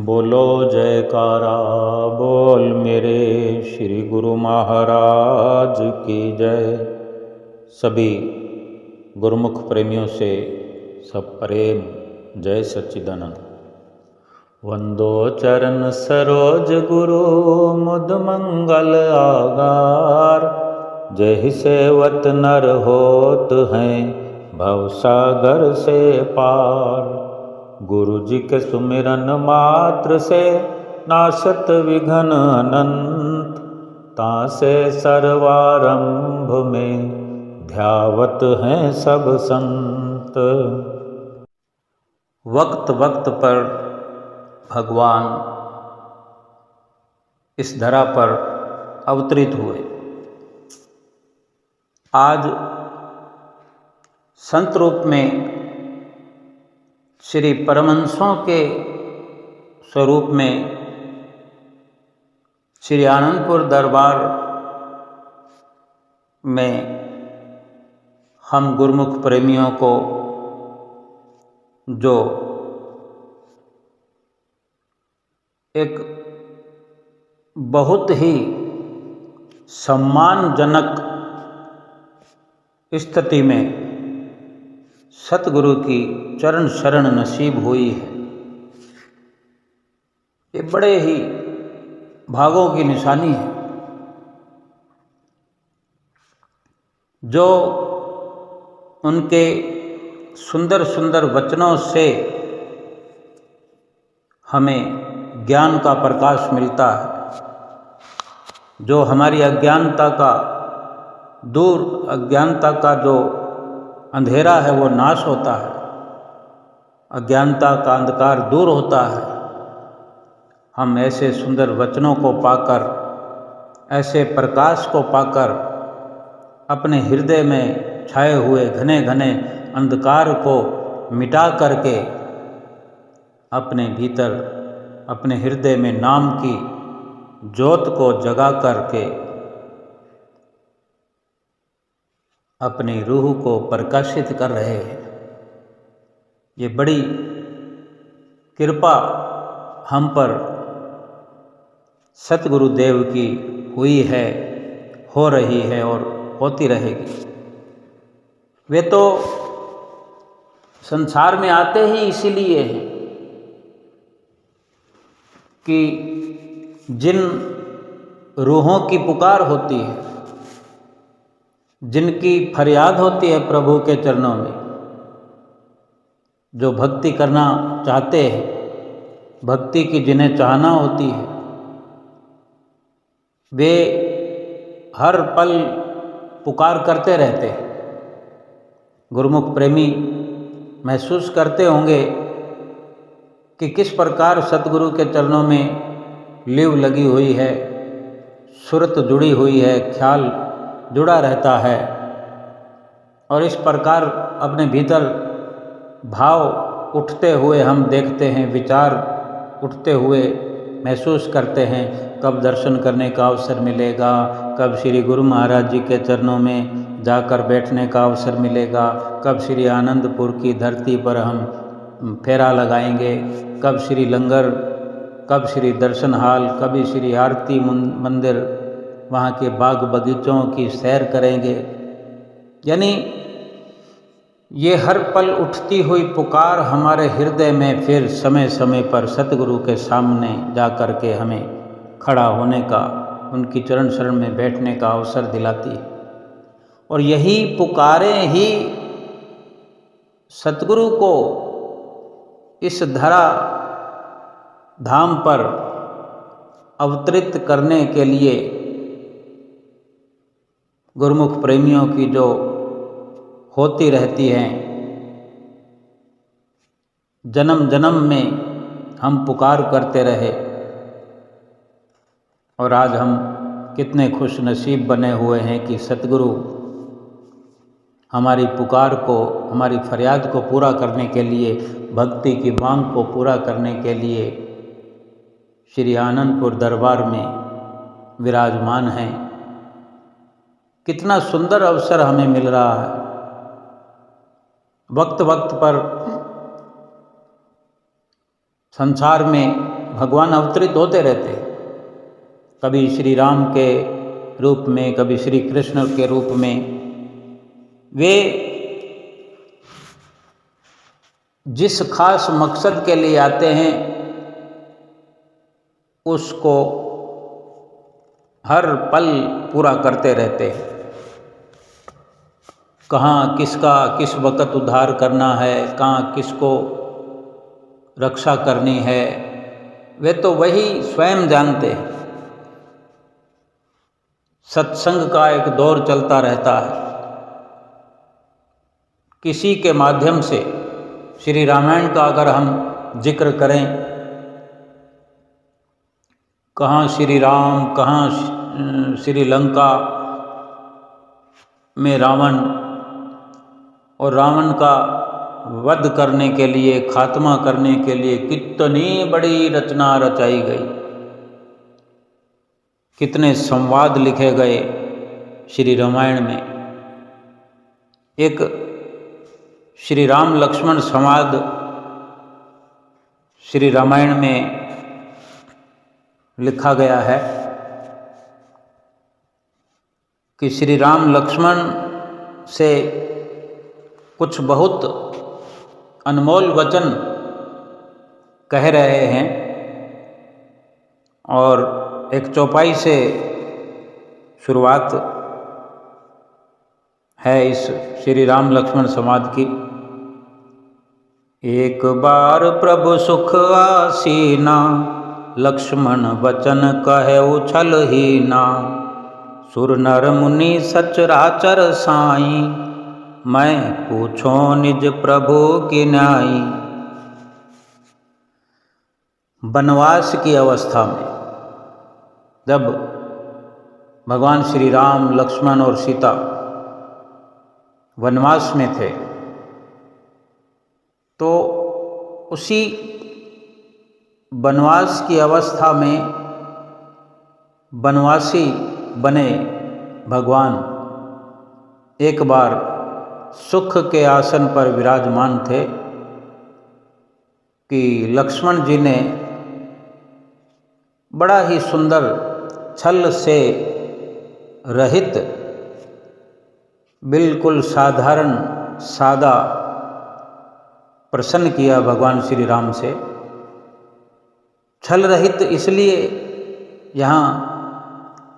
बोलो जयकारा बोल मेरे श्री गुरु महाराज की जय। सभी गुरुमुख प्रेमियों से सब प्रेम जय सच्चिदानंद। वंदो चरण सरोज गुरु मुद मंगल आगार। जय सेवत नर होत हैं भव सागर से पार। गुरु जी के सुमिरन मात्र से नाशत विघ्न अनंत। तासे सर्वारंभ में ध्यावत हैं सब संत। वक्त वक्त पर भगवान इस धरा पर अवतरित हुए। आज संत रूप में श्री परमहंसों के स्वरूप में श्री आनंदपुर दरबार में हम गुरुमुख प्रेमियों को जो एक बहुत ही सम्मानजनक स्थिति में सतगुरु की चरण शरण नसीब हुई है, ये बड़े ही भागों की निशानी है। जो उनके सुंदर सुंदर वचनों से हमें ज्ञान का प्रकाश मिलता है, जो हमारी अज्ञानता का अज्ञानता का जो अंधेरा है वो नाश होता है, अज्ञानता का अंधकार दूर होता है। हम ऐसे सुंदर वचनों को पाकर, ऐसे प्रकाश को पाकर अपने हृदय में छाए हुए घने घने अंधकार को मिटा करके अपने भीतर अपने हृदय में नाम की ज्योत को जगा करके अपनी रूह को प्रकाशित कर रहे हैं। ये बड़ी कृपा हम पर सतगुरुदेव की हुई है, हो रही है और होती रहेगी। वे तो संसार में आते ही इसीलिए हैं कि जिन रूहों की पुकार होती है, जिनकी फरियाद होती है प्रभु के चरणों में, जो भक्ति करना चाहते हैं, भक्ति की जिन्हें चाहना होती है, वे हर पल पुकार करते रहते हैं। गुरुमुख प्रेमी महसूस करते होंगे कि किस प्रकार सतगुरु के चरणों में लिव लगी हुई है, सुरत जुड़ी हुई है, ख्याल जुड़ा रहता है और इस प्रकार अपने भीतर भाव उठते हुए हम देखते हैं, विचार उठते हुए महसूस करते हैं। कब दर्शन करने का अवसर मिलेगा, कब श्री गुरु महाराज जी के चरणों में जाकर बैठने का अवसर मिलेगा, कब श्री आनंदपुर की धरती पर हम फेरा लगाएंगे, कब श्री लंगर, कब श्री दर्शन हाल, कभी श्री आरती मंदिर, वहाँ के बाग बगीचों की सैर करेंगे। यानी ये हर पल उठती हुई पुकार हमारे हृदय में फिर समय समय पर सतगुरु के सामने जा कर के हमें खड़ा होने का, उनकी चरण शरण में बैठने का अवसर दिलाती है। और यही पुकारें ही सतगुरु को इस धरा धाम पर अवतरित करने के लिए गुरुमुख प्रेमियों की जो होती रहती हैं, जन्म जन्म में हम पुकार करते रहे और आज हम कितने खुश नसीब बने हुए हैं कि सतगुरु हमारी पुकार को, हमारी फरियाद को पूरा करने के लिए, भक्ति की मांग को पूरा करने के लिए श्री आनंदपुर दरबार में विराजमान हैं। कितना सुंदर अवसर हमें मिल रहा है। वक्त वक्त पर संसार में भगवान अवतरित होते रहते, कभी श्री राम के रूप में, कभी श्री कृष्ण के रूप में। वे जिस खास मकसद के लिए आते हैं उसको हर पल पूरा करते रहते हैं। कहाँ किसका किस वक़्त उद्धार करना है, कहाँ किसको रक्षा करनी है, वे तो वही स्वयं जानते हैं। सत्संग का एक दौर चलता रहता है। किसी के माध्यम से श्री रामायण का अगर हम जिक्र करें, कहाँ श्री राम, कहाँ श्रीलंका में रावण, और रावण का वध करने के लिए, खात्मा करने के लिए कितनी बड़ी रचना रचाई गई, कितने संवाद लिखे गए श्री रामायण में। एक श्री राम लक्ष्मण संवाद श्री रामायण में लिखा गया है कि श्री राम लक्ष्मण से कुछ बहुत अनमोल वचन कह रहे हैं, और एक चौपाई से शुरुआत है इस श्री राम लक्ष्मण संवाद की। एक बार प्रभु सुख आसीना, लक्ष्मण वचन कहे उछल ही ना। सुर नर मुनि सचराचर साई, मैं पूछो निज प्रभु की न्यायी। वनवास की अवस्था में जब भगवान श्री राम, लक्ष्मण और सीता वनवास में थे, तो उसी वनवास की अवस्था में वनवासी बने भगवान एक बार सुख के आसन पर विराजमान थे कि लक्ष्मण जी ने बड़ा ही सुंदर छल से रहित, बिल्कुल साधारण सादा प्रसन्न किया भगवान श्री राम से। छल रहित इसलिए यहाँ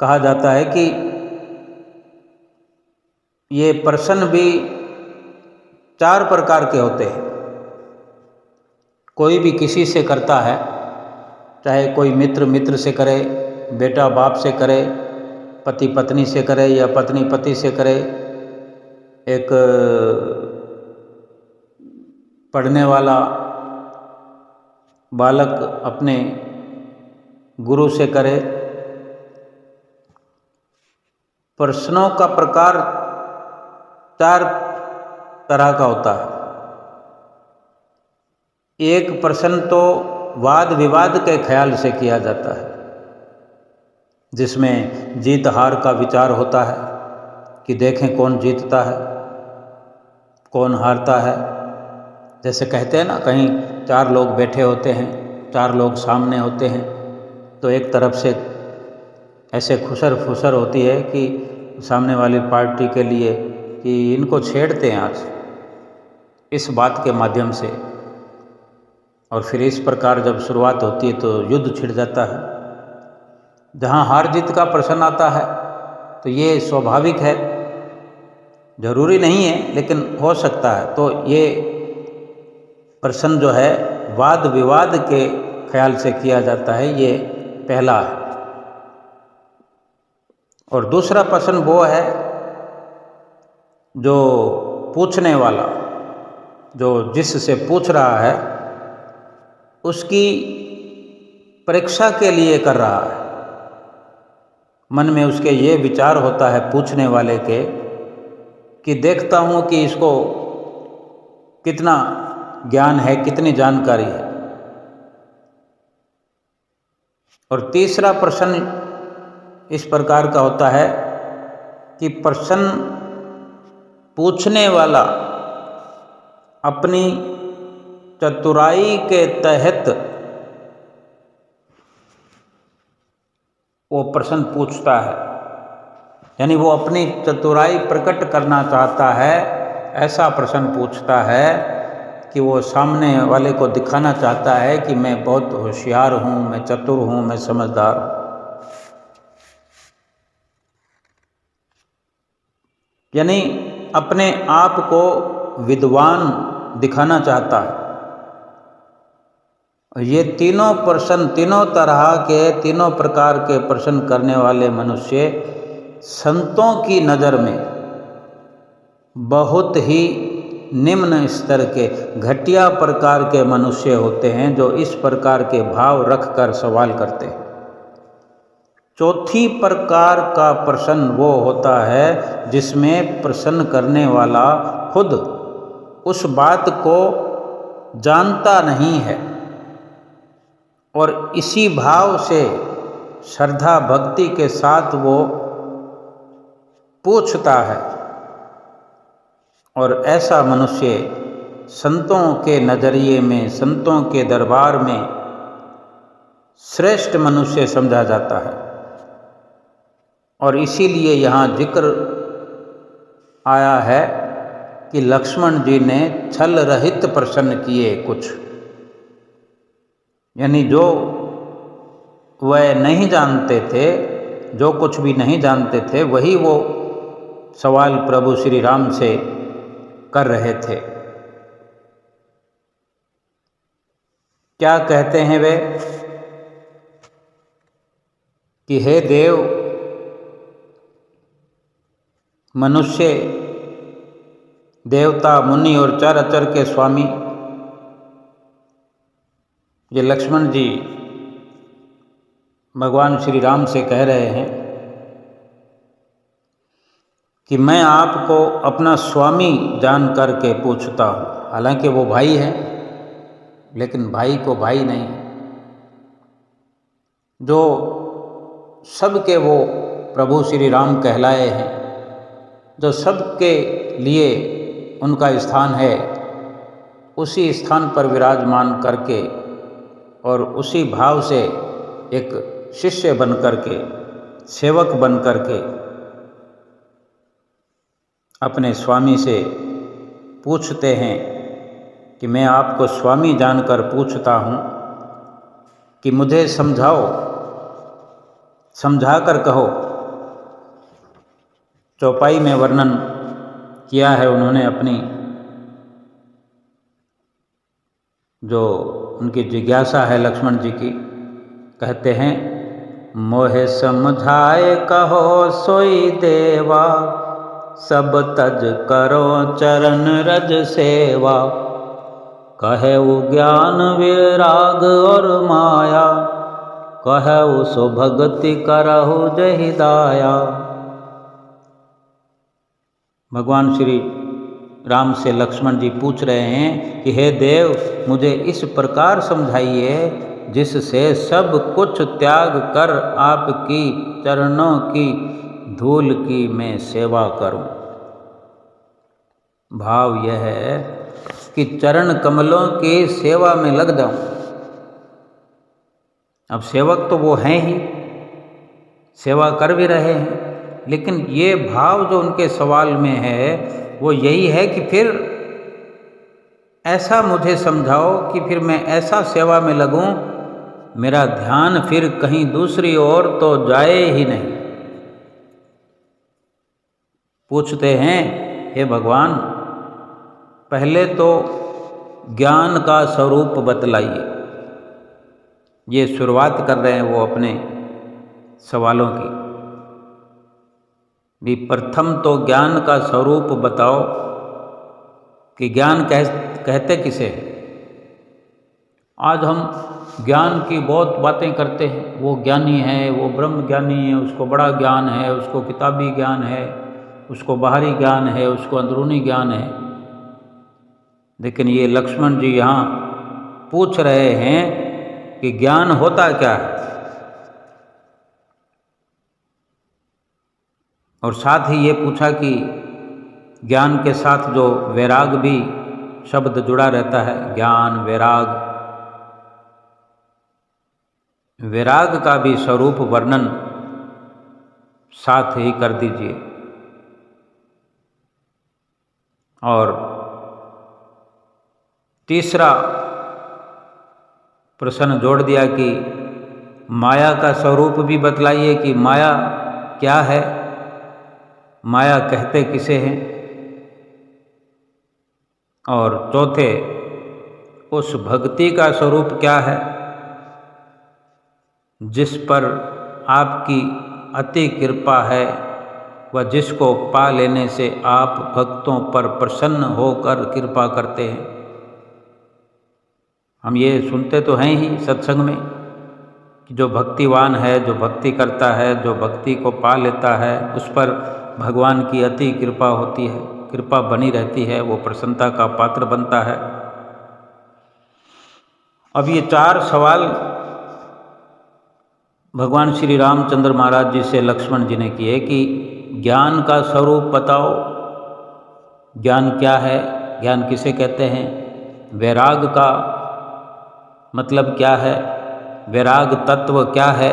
कहा जाता है कि ये प्रश्न भी 4 प्रकार के होते हैं। कोई भी किसी से करता है, चाहे कोई मित्र मित्र से करे, बेटा बाप से करे, पति पत्नी से करे, या पत्नी पति से करे, एक पढ़ने वाला बालक अपने गुरु से करे। प्रश्नों का प्रकार 4 तरह का होता है। एक प्रश्न तो वाद विवाद के ख्याल से किया जाता है, जिसमें जीत हार का विचार होता है कि देखें कौन जीतता है, कौन हारता है। जैसे कहते हैं ना, कहीं 4 लोग बैठे होते हैं, 4 लोग सामने होते हैं, तो एक तरफ से ऐसे खुसर फुसर होती है कि सामने वाली पार्टी के लिए कि इनको छेड़ते हैं आज, इस बात के माध्यम से। और फिर इस प्रकार जब शुरुआत होती है तो युद्ध छिड़ जाता है। जहाँ हार जीत का प्रश्न आता है तो ये स्वाभाविक है, जरूरी नहीं है लेकिन हो सकता है। तो ये प्रश्न जो है वाद विवाद के ख्याल से किया जाता है, ये पहला है। और दूसरा प्रश्न वो है जो पूछने वाला, जो जिससे पूछ रहा है, उसकी परीक्षा के लिए कर रहा है। मन में उसके ये विचार होता है पूछने वाले के कि देखता हूँ कि इसको कितना ज्ञान है, कितनी जानकारी है। और तीसरा प्रश्न इस प्रकार का होता है कि प्रश्न पूछने वाला अपनी चतुराई के तहत वो प्रश्न पूछता है, यानी वो अपनी चतुराई प्रकट करना चाहता है, ऐसा प्रश्न पूछता है कि वो सामने वाले को दिखाना चाहता है कि मैं बहुत होशियार हूँ, मैं चतुर हूँ, मैं समझदार हूँ। यानी अपने आप को विद्वान दिखाना चाहता है। ये तीनों प्रश्न, तीनों तरह के, तीनों प्रकार के प्रश्न करने वाले मनुष्य संतों की नज़र में बहुत ही निम्न स्तर के, घटिया प्रकार के मनुष्य होते हैं, जो इस प्रकार के भाव रखकर सवाल करते हैं। चौथी प्रकार का प्रश्न वो होता है जिसमें प्रश्न करने वाला खुद उस बात को जानता नहीं है और इसी भाव से श्रद्धा भक्ति के साथ वो पूछता है, और ऐसा मनुष्य संतों के नज़रिए में, संतों के दरबार में श्रेष्ठ मनुष्य समझा जाता है। और इसीलिए यहाँ जिक्र आया है कि लक्ष्मण जी ने छल रहित प्रश्न किए कुछ, यानी जो वह नहीं जानते थे, जो कुछ भी नहीं जानते थे, वही वो सवाल प्रभु श्री राम से कर रहे थे। क्या कहते हैं वे कि हे देव, मनुष्य, देवता, मुनि और चराचर के स्वामी, ये लक्ष्मण जी भगवान श्री राम से कह रहे हैं कि मैं आपको अपना स्वामी जान करके पूछता हूँ। हालांकि वो भाई है, लेकिन भाई को भाई नहीं, जो सबके वो प्रभु श्री राम कहलाए हैं, जो सबके लिए उनका स्थान है, उसी स्थान पर विराजमान करके और उसी भाव से एक शिष्य बन करके, सेवक बन करके अपने स्वामी से पूछते हैं कि मैं आपको स्वामी जानकर पूछता हूँ कि मुझे समझाओ, समझा कर कहो। चौपाई में वर्णन किया है उन्होंने अपनी जो उनकी जिज्ञासा है लक्ष्मण जी की। कहते हैं, मोहे समझाए कहो सोई देवा, सब तज करो चरण रज सेवा। कहे वो ज्ञान विराग और माया, कहे वो सो भगति करहु जहि दाया। भगवान श्री राम से लक्ष्मण जी पूछ रहे हैं कि हे देव, मुझे इस प्रकार समझाइए जिससे सब कुछ त्याग कर आपकी चरणों की धूल की मैं सेवा करूं। भाव यह है कि चरण कमलों की सेवा में लग जाऊं। अब सेवक तो वो हैं ही, सेवा कर भी रहे हैं, लेकिन ये भाव जो उनके सवाल में है वो यही है कि फिर ऐसा मुझे समझाओ कि फिर मैं ऐसा सेवा में लगूं, मेरा ध्यान फिर कहीं दूसरी ओर तो जाए ही नहीं। पूछते हैं, हे भगवान, पहले तो ज्ञान का स्वरूप बतलाइए। ये शुरुआत कर रहे हैं वो अपने सवालों की भी। प्रथम तो ज्ञान का स्वरूप बताओ कि ज्ञान कहते किसे। आज हम ज्ञान की बहुत बातें करते हैं, वो ज्ञानी है, वो ब्रह्म ज्ञानी है, उसको बड़ा ज्ञान है, उसको किताबी ज्ञान है, उसको बाहरी ज्ञान है, उसको अंदरूनी ज्ञान है। लेकिन ये लक्ष्मण जी यहाँ पूछ रहे हैं कि ज्ञान होता क्या है, और साथ ही ये पूछा कि ज्ञान के साथ जो वैराग भी शब्द जुड़ा रहता है, ज्ञान वैराग, वैराग का भी स्वरूप वर्णन साथ ही कर दीजिए। और तीसरा प्रश्न जोड़ दिया कि माया का स्वरूप भी बतलाइए कि माया क्या है, माया कहते किसे हैं। और चौथे, उस भक्ति का स्वरूप क्या है जिस पर आपकी अति कृपा है व जिसको पा लेने से आप भक्तों पर प्रसन्न होकर कृपा करते हैं। हम ये सुनते तो हैं ही सत्संग में कि जो भक्तिवान है, जो भक्ति करता है, जो भक्ति को पा लेता है, उस पर भगवान की अति कृपा होती है, कृपा बनी रहती है, वो प्रसन्नता का पात्र बनता है। अब ये 4 सवाल भगवान श्री रामचंद्र महाराज जी से लक्ष्मण जी ने किए कि ज्ञान का स्वरूप बताओ, ज्ञान क्या है, ज्ञान किसे कहते हैं, वैराग का मतलब क्या है, वैराग तत्व क्या है,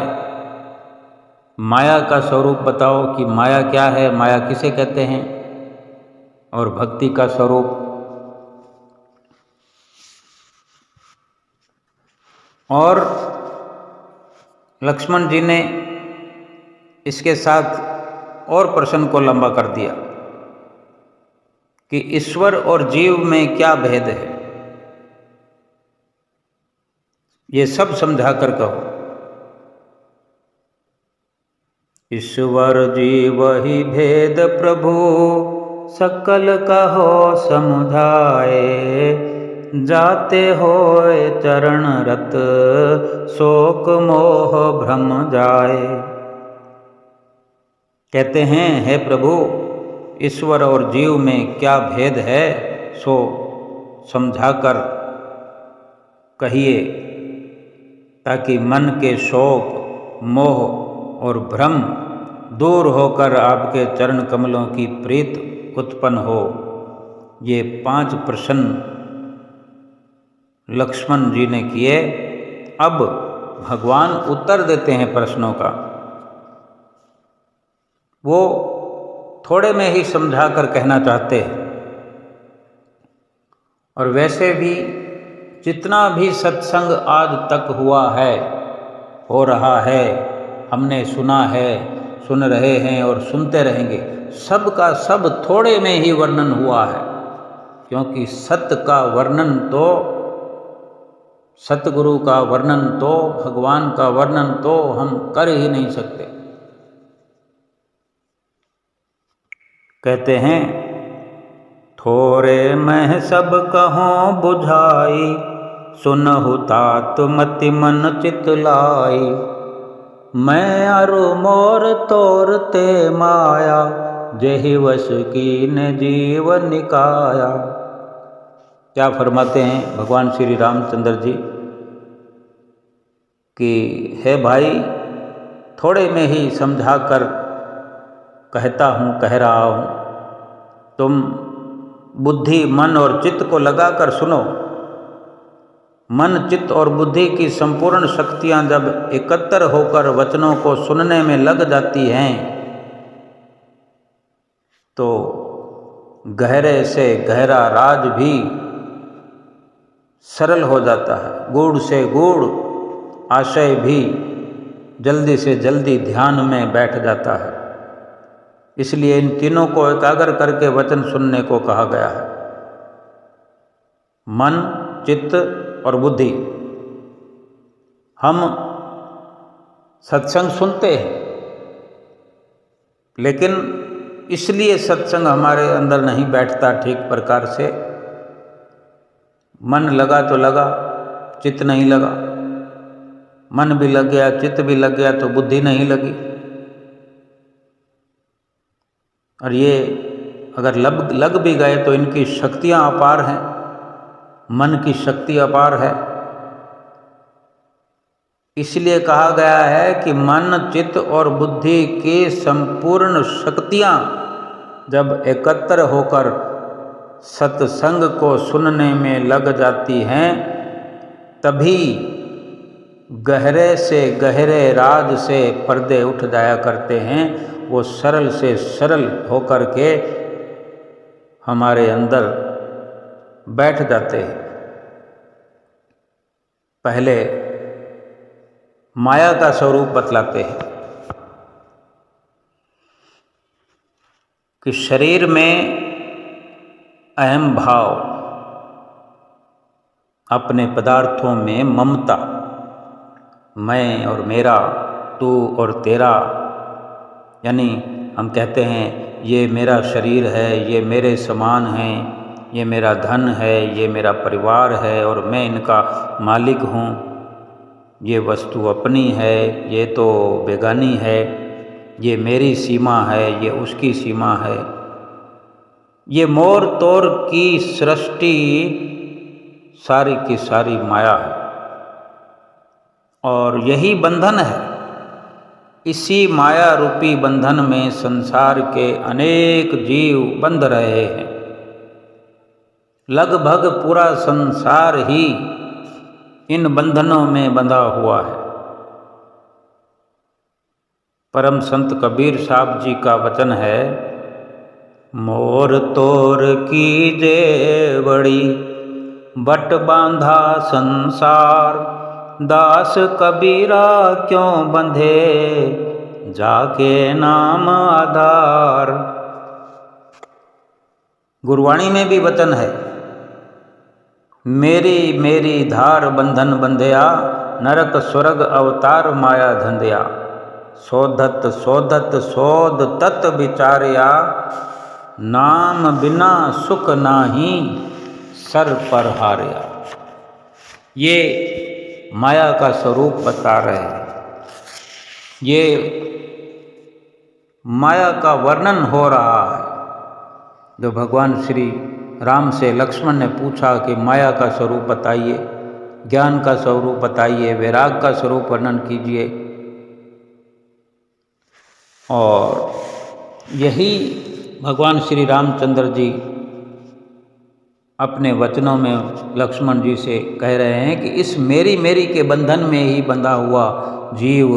माया का स्वरूप बताओ कि माया क्या है, माया किसे कहते हैं, और भक्ति का स्वरूप। और लक्ष्मण जी ने इसके साथ और प्रश्न को लंबा कर दिया कि ईश्वर और जीव में क्या भेद है, ये सब समझा कर कहो। ईश्वर जीव ही भेद प्रभु सकल कहो समुझाए, जाते होए चरण रत शोक मोह भ्रम जाए। कहते हैं, हे प्रभु, ईश्वर और जीव में क्या भेद है सो समझाकर कहिए, ताकि मन के शोक मोह और भ्रम दूर होकर आपके चरण कमलों की प्रीत उत्पन्न हो। ये 5 प्रश्न लक्ष्मण जी ने किए। अब भगवान उत्तर देते हैं प्रश्नों का। वो थोड़े में ही समझा कर कहना चाहते हैं। और वैसे भी जितना भी सत्संग आज तक हुआ है, हो रहा है, हमने सुना है, सुन रहे हैं और सुनते रहेंगे, सब का सब थोड़े में ही वर्णन हुआ है। क्योंकि सत्य का वर्णन तो, सतगुरु का वर्णन तो, भगवान का वर्णन तो हम कर ही नहीं सकते। कहते हैं, थोरे मैं सब कहूँ बुझाई, सुनहु तात मति मन चित लाई, मैं अरु मोर तोरते माया, जेहि वश कीन जीव निकाया। क्या फरमाते हैं भगवान श्री रामचंद्र जी कि हे भाई, थोड़े में ही समझाकर कहता हूँ, कह रहा हूँ, तुम बुद्धि मन और चित्त को लगाकर सुनो। मन चित्त और बुद्धि की संपूर्ण शक्तियाँ जब एकत्र होकर वचनों को सुनने में लग जाती हैं तो गहरे से गहरा राज भी सरल हो जाता है, गूढ़ से गूढ़ आशय भी जल्दी से जल्दी ध्यान में बैठ जाता है। इसलिए इन तीनों को एकाग्र करके वचन सुनने को कहा गया है, मन, चित्त और बुद्धि। हम सत्संग सुनते हैं, लेकिन इसलिए सत्संग हमारे अंदर नहीं बैठता ठीक प्रकार से। मन लगा तो लगा, चित्त नहीं लगा, मन भी लग गया, चित्त भी लग गया तो बुद्धि नहीं लगी। और ये अगर लग भी गए तो इनकी शक्तियाँ अपार हैं, मन की शक्ति अपार है। इसलिए कहा गया है कि मन, चित्त और बुद्धि की संपूर्ण शक्तियाँ जब एकत्र होकर सत्संग को सुनने में लग जाती हैं, तभी गहरे से गहरे राज से पर्दे उठ जाया करते हैं वो सरल से सरल होकर के हमारे अंदर बैठ जाते हैं। पहले माया का स्वरूप बतलाते हैं कि शरीर में अहम भाव, अपने पदार्थों में ममता, मैं और मेरा, तू और तेरा, यानी हम कहते हैं ये मेरा शरीर है, ये मेरे समान हैं, ये मेरा धन है, ये मेरा परिवार है और मैं इनका मालिक हूँ, ये वस्तु अपनी है, ये तो बेगानी है, ये मेरी सीमा है, ये उसकी सीमा है। ये मोर तोर की सृष्टि सारी की सारी माया है और यही बंधन है। इसी माया रूपी बंधन में संसार के अनेक जीव बंध रहे हैं। लगभग पूरा संसार ही इन बंधनों में बंधा हुआ है। परम संत कबीर साहब जी का वचन है, मोर तोर कीजे बड़ी बट बांधा संसार, दास कबीरा क्यों बंधे जाके नाम आधार। गुरवाणी में भी वचन है, मेरी मेरी धार बंधन बंधया, नरक स्वर्ग अवतार माया धंधया। सोधत सोधत सोध तत विचारया, नाम बिना सुख नाही सर पर हारया। ये माया का स्वरूप बता रहे हैं। ये माया का वर्णन हो रहा है। जो भगवान श्री राम से लक्ष्मण ने पूछा कि माया का स्वरूप बताइए, ज्ञान का स्वरूप बताइए, वैराग का स्वरूप वर्णन कीजिए। और यही भगवान श्री रामचंद्र जी अपने वचनों में लक्ष्मण जी से कह रहे हैं कि इस मेरी मेरी के बंधन में ही बंधा हुआ जीव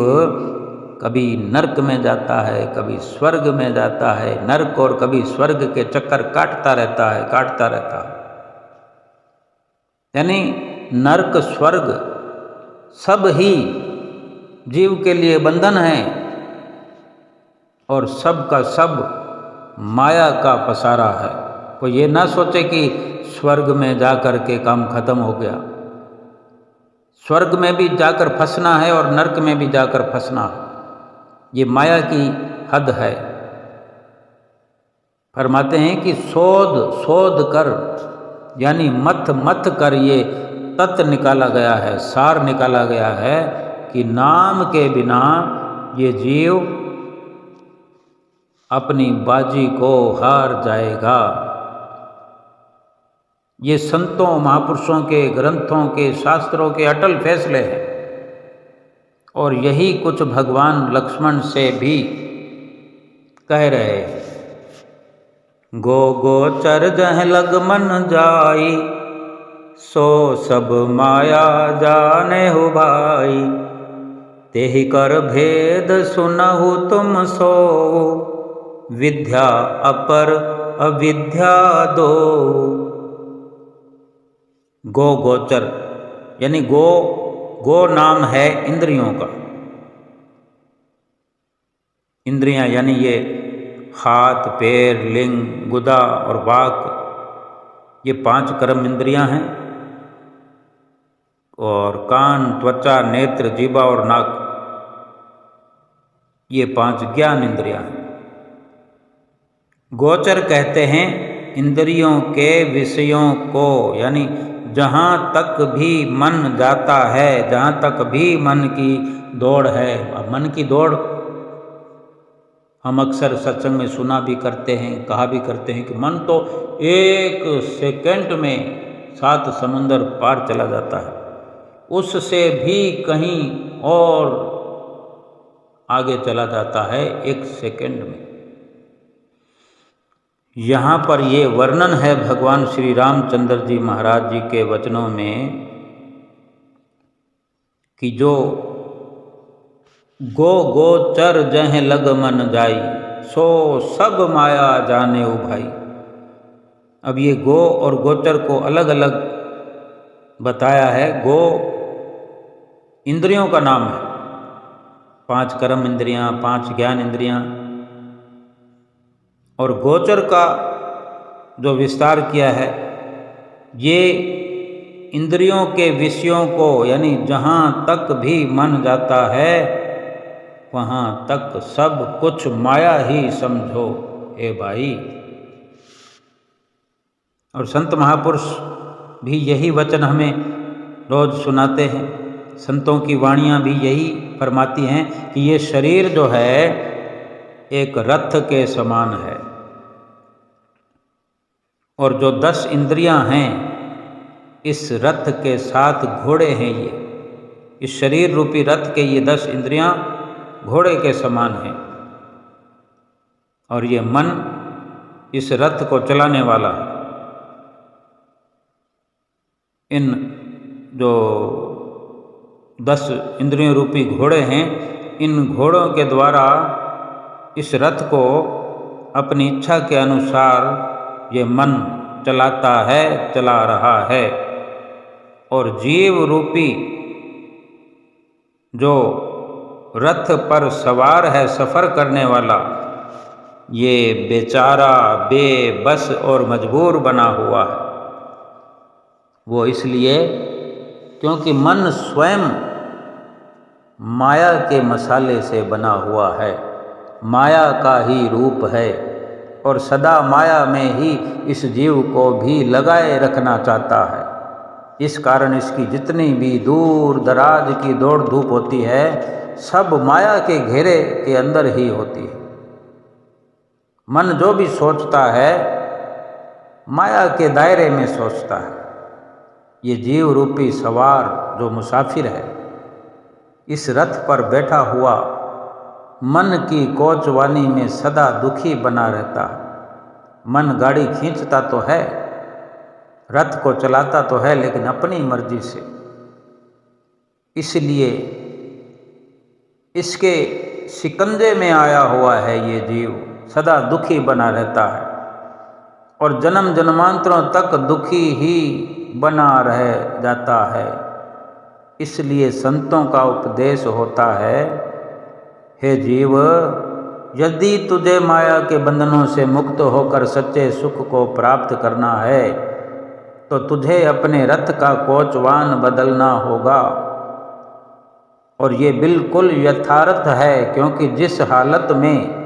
कभी नरक में जाता है, कभी स्वर्ग में जाता है। नरक और कभी स्वर्ग के चक्कर काटता रहता है। यानी नरक स्वर्ग सब ही जीव के लिए बंधन है और सब का सब माया का पसारा है। कोई ये ना सोचे कि स्वर्ग में जाकर के काम खत्म हो गया। स्वर्ग में भी जाकर फंसना है और नरक में भी जाकर फंसना है। ये माया की हद है। फरमाते हैं कि शोध कर, यानी मथ कर ये तत्व निकाला गया है, सार निकाला गया है कि नाम के बिना ये जीव अपनी बाजी को हार जाएगा। ये संतों महापुरुषों के ग्रंथों के शास्त्रों के अटल फैसले हैं और यही कुछ भगवान लक्ष्मण से भी कह रहे हैं। गो गोचर जह लग मन जाई, सो सब माया जाने हो भाई। तेहि कर भेद सुनहु तुम सो, विद्या अपर अविद्या दो। गो गोचर यानी गो नाम है इंद्रियों का। इंद्रियां यानी ये हाथ, पैर, लिंग, गुदा और वाक, ये 5 कर्म इंद्रियां हैं। और कान, त्वचा, नेत्र, जीवा और नाक, ये 5 ज्ञान इंद्रियां हैं। गोचर कहते हैं इंद्रियों के विषयों को, यानी जहाँ तक भी मन जाता है, जहाँ तक भी मन की दौड़ है। अब मन की दौड़ हम अक्सर सत्संग में सुना भी करते हैं, कहा भी करते हैं कि मन तो 1 सेकंड में 7 समुंदर पार चला जाता है, उससे भी कहीं और आगे चला जाता है 1 सेकंड में। यहाँ पर ये वर्णन है भगवान श्री रामचंद्र जी महाराज जी के वचनों में कि जो गो गोचर जह लग मन जाई, सो सब माया जाने ओ भाई। अब ये गो और गोचर को अलग अलग बताया है। गो इंद्रियों का नाम है, 5 कर्म इंद्रियां, 5 ज्ञान इंद्रियां, और गोचर का जो विस्तार किया है ये इंद्रियों के विषयों को, यानी जहाँ तक भी मन जाता है वहाँ तक सब कुछ माया ही समझो हे भाई। और संत महापुरुष भी यही वचन हमें रोज सुनाते हैं। संतों की वाणियाँ भी यही फरमाती हैं कि ये शरीर जो है एक रथ के समान है, और जो 10 इंद्रियां हैं इस रथ के साथ घोड़े हैं। ये इस शरीर रूपी रथ के ये 10 इंद्रियां घोड़े के समान हैं, और ये मन इस रथ को चलाने वाला है। इन जो 10 इंद्रियों रूपी घोड़े हैं, इन घोड़ों के द्वारा इस रथ को अपनी इच्छा के अनुसार ये मन चलाता है, चला रहा है। और जीव रूपी जो रथ पर सवार है, सफ़र करने वाला, ये बेचारा बेबस और मजबूर बना हुआ है। वो इसलिए क्योंकि मन स्वयं माया के मसाले से बना हुआ है, माया का ही रूप है, और सदा माया में ही इस जीव को भी लगाए रखना चाहता है। इस कारण इसकी जितनी भी दूर दराज की दौड़ धूप होती है सब माया के घेरे के अंदर ही होती है। मन जो भी सोचता है माया के दायरे में सोचता है। ये जीव रूपी सवार जो मुसाफिर है, इस रथ पर बैठा हुआ मन की कोचवानी में सदा दुखी बना रहता है। मन गाड़ी खींचता तो है, रथ को चलाता तो है, लेकिन अपनी मर्जी से। इसलिए इसके शिकंजे में आया हुआ है ये जीव, सदा दुखी बना रहता है और जन्म जन्मांतरों तक दुखी ही बना रह जाता है। इसलिए संतों का उपदेश होता है, हे जीव, यदि तुझे माया के बंधनों से मुक्त होकर सच्चे सुख को प्राप्त करना है तो तुझे अपने रथ का कोचवान बदलना होगा। और ये बिल्कुल यथार्थ है, क्योंकि जिस हालत में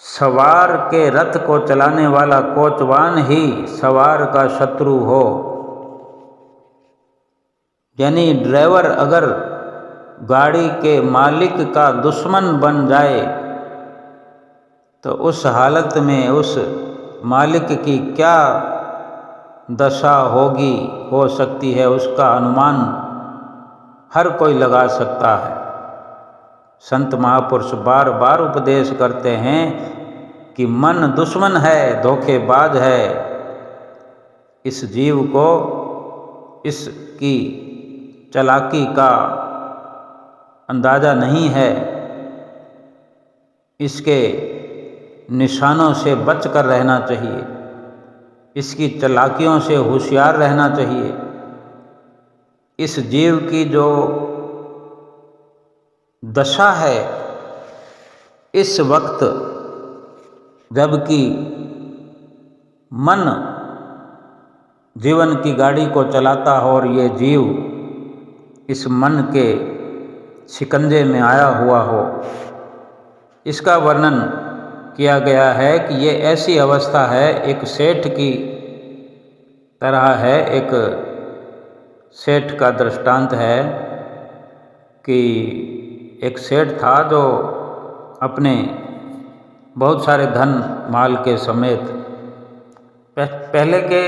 सवार के रथ को चलाने वाला कोचवान ही सवार का शत्रु हो, यानी ड्राइवर अगर गाड़ी के मालिक का दुश्मन बन जाए तो उस हालत में उस मालिक की क्या दशा होगी, हो सकती है, उसका अनुमान हर कोई लगा सकता है। संत महापुरुष बार बार उपदेश करते हैं कि मन दुश्मन है, धोखेबाज है। इस जीव को इसकी चालाकी का अंदाज़ा नहीं है, इसके निशानों से बच कर रहना चाहिए, इसकी चालाकियों से होशियार रहना चाहिए। इस जीव की जो दशा है इस वक्त, जबकि मन जीवन की गाड़ी को चलाता हो और ये जीव इस मन के शिकंजे में आया हुआ हो, इसका वर्णन किया गया है कि ये ऐसी अवस्था है, एक सेठ की तरह है। एक सेठ का दृष्टांत है कि एक सेठ था जो अपने बहुत सारे धन माल के समेत, पहले के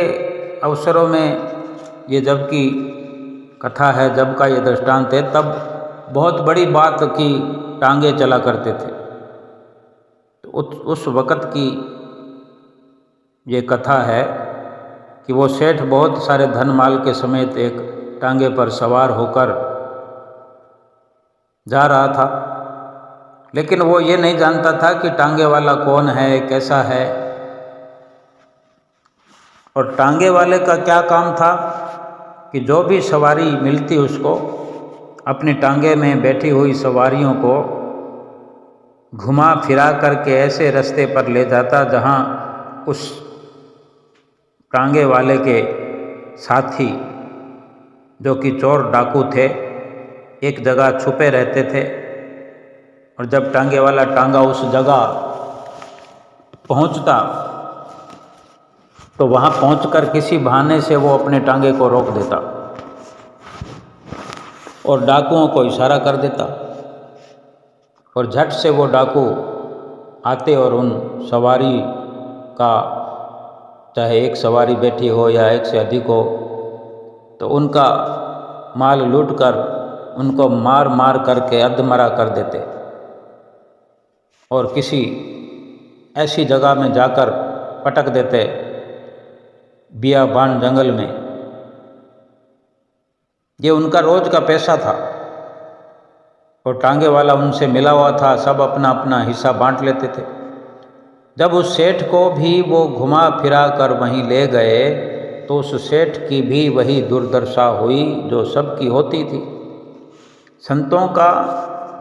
अवसरों में ये जब की कथा है, जब का ये दृष्टांत है, तब बहुत बड़ी बात की टांगे चला करते थे। तो उस वक़्त की ये कथा है कि वो सेठ बहुत सारे धन माल के समेत एक टांगे पर सवार होकर जा रहा था, लेकिन वो ये नहीं जानता था कि टांगे वाला कौन है, कैसा है। और टांगे वाले का क्या काम था कि जो भी सवारी मिलती उसको, अपनी टांगे में बैठी हुई सवारियों को घुमा फिरा करके ऐसे रास्ते पर ले जाता जहाँ उस टांगे वाले के साथी, जो कि चोर डाकू थे, एक जगह छुपे रहते थे। और जब टांगे वाला टांगा उस जगह पहुंचता तो वहाँ पहुंचकर किसी बहाने से वो अपने टांगे को रोक देता और डाकुओं को इशारा कर देता, और झट से वो डाकू आते और उन सवारी का, चाहे एक सवारी बैठी हो या एक से अधिक हो, तो उनका माल लूटकर उनको मार मार करके अधमरा कर देते और किसी ऐसी जगह में जाकर पटक देते, बियाबान जंगल में। ये उनका रोज का पैसा था और टांगे वाला उनसे मिला हुआ था, सब अपना अपना हिस्सा बांट लेते थे। जब उस सेठ को भी वो घुमा फिरा कर वहीं ले गए तो उस सेठ की भी वही दुर्दशा हुई जो सबकी होती थी। संतों का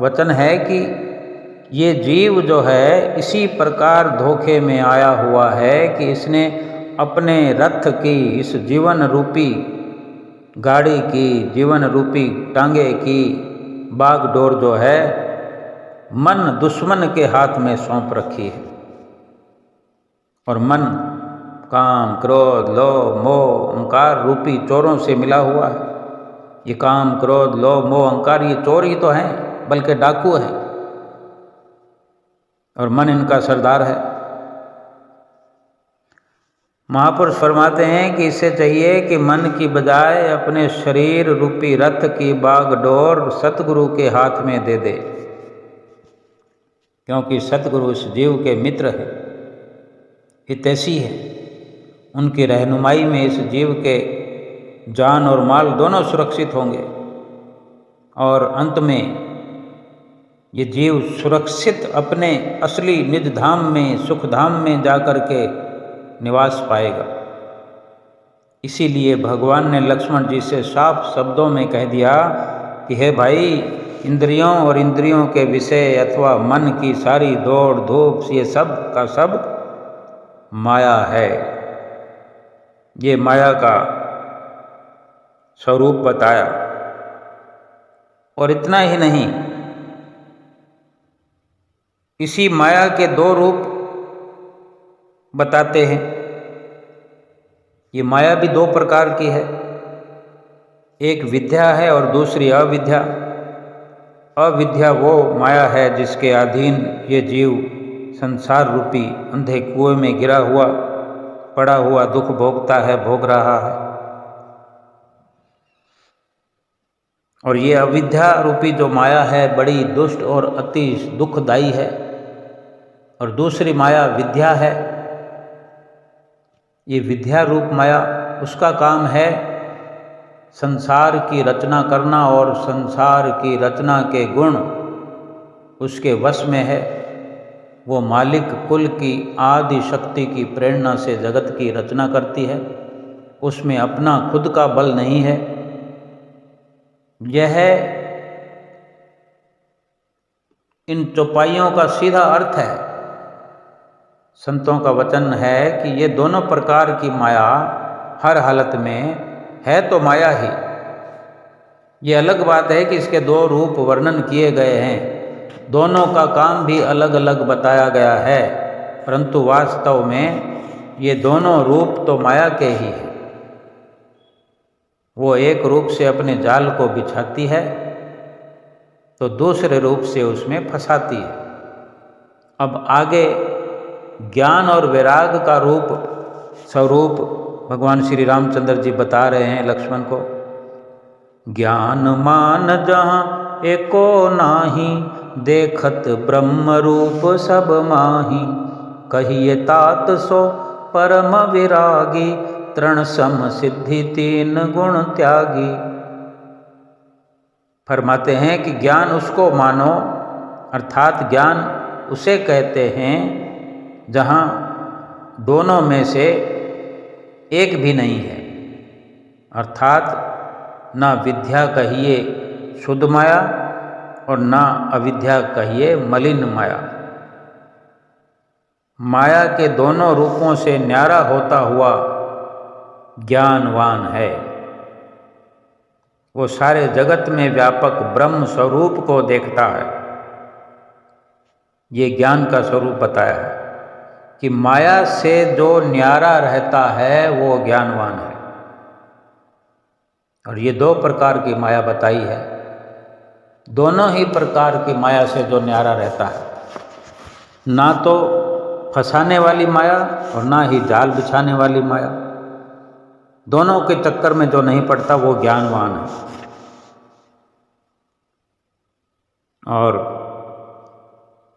वचन है कि ये जीव जो है इसी प्रकार धोखे में आया हुआ है कि इसने अपने रथ की, इस जीवन रूपी गाड़ी की, जीवन रूपी टांगे की बागडोर जो है मन दुश्मन के हाथ में सौंप रखी है। और मन काम, क्रोध, लोभ, मोह, अहंकार रूपी चोरों से मिला हुआ है। ये काम, क्रोध, लोभ, मोह, अहंकार ये चोर ही तो हैं, बल्कि डाकू हैं, और मन इनका सरदार है। महापुरुष फरमाते हैं कि इससे चाहिए कि मन की बजाय अपने शरीर रूपी रथ की बागडोर सतगुरु के हाथ में दे दे, क्योंकि सतगुरु इस जीव के मित्र है, हितैषी है। उनकी रहनुमाई में इस जीव के जान और माल दोनों सुरक्षित होंगे और अंत में ये जीव सुरक्षित अपने असली निज धाम में, सुख धाम में जाकर के निवास पाएगा। इसीलिए भगवान ने लक्ष्मण जी से साफ शब्दों में कह दिया कि हे भाई, इंद्रियों और इंद्रियों के विषय अथवा मन की सारी दौड़ धूप, ये सब का सब माया है। ये माया का स्वरूप बताया। और इतना ही नहीं, इसी माया के दो रूप बताते हैं। ये माया भी दो प्रकार की है, एक विद्या है और दूसरी अविद्या। अविद्या वो माया है जिसके अधीन ये जीव संसार रूपी अंधे कुएं में गिरा हुआ, पड़ा हुआ दुख भोगता है, भोग रहा है। और ये अविद्या रूपी जो माया है बड़ी दुष्ट और अति दुखदायी है। और दूसरी माया विद्या है। ये विद्या रूप माया, उसका काम है संसार की रचना करना, और संसार की रचना के गुण उसके वश में है। वो मालिक कुल की आदि शक्ति की प्रेरणा से जगत की रचना करती है, उसमें अपना खुद का बल नहीं है। यह इन चौपाइयों का सीधा अर्थ है। संतों का वचन है कि ये दोनों प्रकार की माया हर हालत में है तो माया ही। ये अलग बात है कि इसके दो रूप वर्णन किए गए हैं, दोनों का काम भी अलग अलग बताया गया है, परंतु वास्तव में ये दोनों रूप तो माया के ही है। वो एक रूप से अपने जाल को बिछाती है तो दूसरे रूप से उसमें फंसाती है। अब आगे ज्ञान और वैराग का रूप स्वरूप भगवान श्री रामचंद्र जी बता रहे हैं लक्ष्मण को। ज्ञान मान जहाँ एको नाही, देखत ब्रह्म रूप सब माही। कहिए तात सो परम विरागी, तृण सम सिद्धि तीन गुण त्यागी। फरमाते हैं कि ज्ञान उसको मानो, अर्थात ज्ञान उसे कहते हैं जहाँ दोनों में से एक भी नहीं है, अर्थात ना विद्या कहिए शुद्ध माया और ना अविद्या कहिए मलिन माया। माया के दोनों रूपों से न्यारा होता हुआ ज्ञानवान है। वो सारे जगत में व्यापक ब्रह्म स्वरूप को देखता है। ये ज्ञान का स्वरूप बताया है कि माया से जो न्यारा रहता है वो ज्ञानवान है। और ये दो प्रकार की माया बताई है, दोनों ही प्रकार की माया से जो न्यारा रहता है, ना तो फंसाने वाली माया और ना ही जाल बिछाने वाली माया, दोनों के चक्कर में जो नहीं पड़ता वो ज्ञानवान है। और